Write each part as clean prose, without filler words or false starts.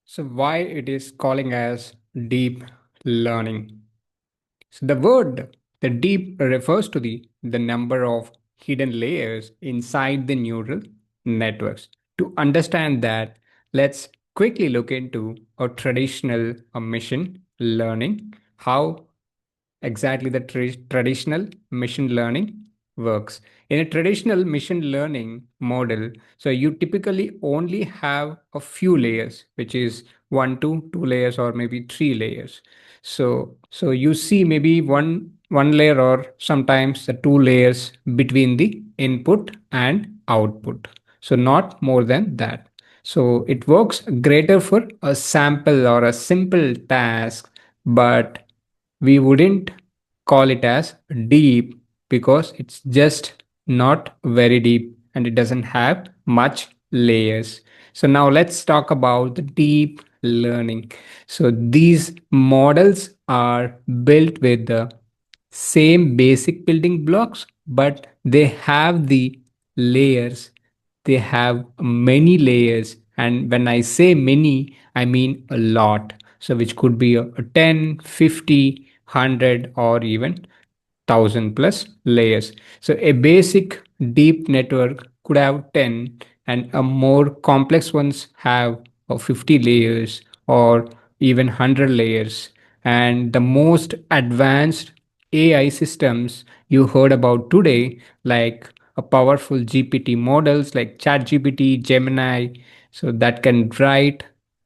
So why it is calling as deep learning? So the deep refers to the number of hidden layers inside the neural networks. To understand that, let's quickly look into a traditional machine learning, how exactly the traditional machine learning works. In a traditional machine learning model, so you typically only have a few layers, which is one to two layers or maybe three layers. So you see maybe one layer or sometimes the two layers between the input and output. So not more than that. So it works greater for a sample or a simple task, but we wouldn't call it as deep because it's just not very deep and it doesn't have much layers. So now let's talk about the deep learning. So these models are built with the same basic building blocks, but they have the layers. They have many layers, and when I say many, I mean a lot. So which could be a 10, 50, 100, or even 1000 plus layers. So a basic deep network could have 10, and a more complex ones have 50 layers or even 100 layers. And the most advanced AI systems you heard about today, like a powerful GPT models like ChatGPT, Gemini, so that can write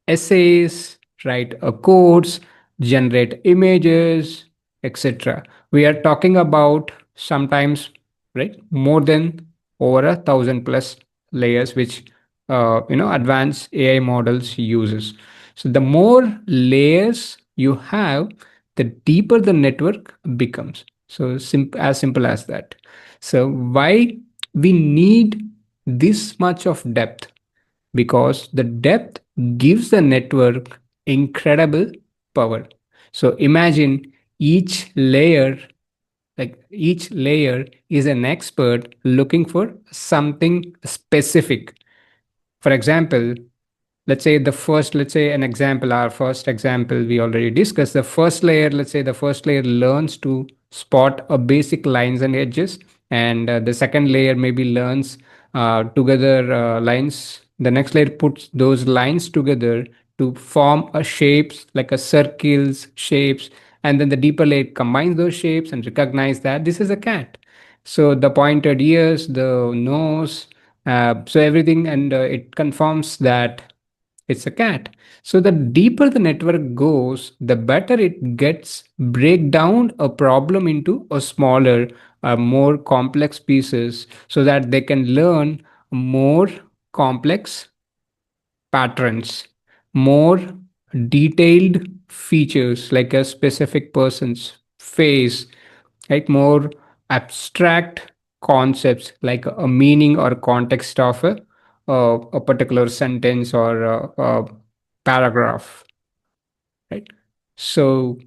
essays, write codes, generate images, etc. We are talking about sometimes, right, more than over 1,000 plus layers, which advanced AI models uses. So the more layers you have, the deeper the network becomes. So as simple as that. So why we need this much of depth? Because the depth gives the network incredible power. So imagine each layer, like each layer is an expert looking for something specific. For example, let's say an example, our first example we already discussed, the first layer, let's say the first layer learns to spot a basic lines and edges, and the second layer maybe learns together lines. The next layer puts those lines together to form a shapes like a circles shapes, and then the deeper layer combines those shapes and recognize that this is a cat. So the pointed ears, the nose, so everything, and it confirms that it's a cat. So the deeper the network goes, the better it gets break down a problem into a smaller, more complex pieces so that they can learn more complex patterns, more detailed features like a specific person's face, right? More abstract concepts like a meaning or context of a particular sentence or a paragraph, right? So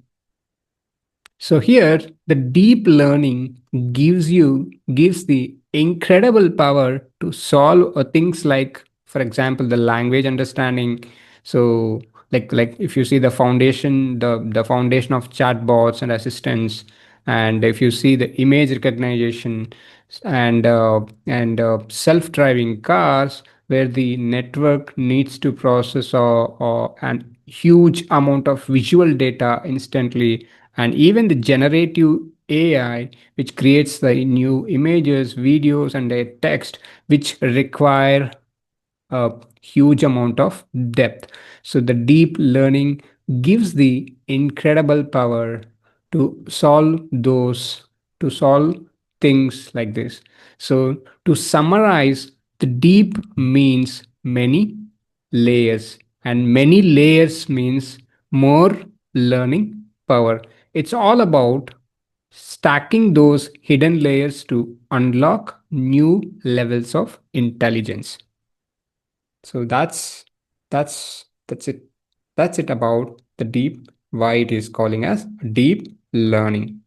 so here, the deep learning gives the incredible power to solve things like, for example, the language understanding. So like if you see the foundation, the foundation of chatbots and assistants, and if you see the image recognition and self-driving cars, where the network needs to process an huge amount of visual data instantly, and even the generative AI, which creates the new images, videos, and a text, which require a huge amount of depth. So the deep learning gives the incredible power to solve things like this. So to summarize, the deep means many layers, and many layers means more learning power. It's all about stacking those hidden layers to unlock new levels of intelligence. So that's it. That's it about the deep, why it is calling as deep learning.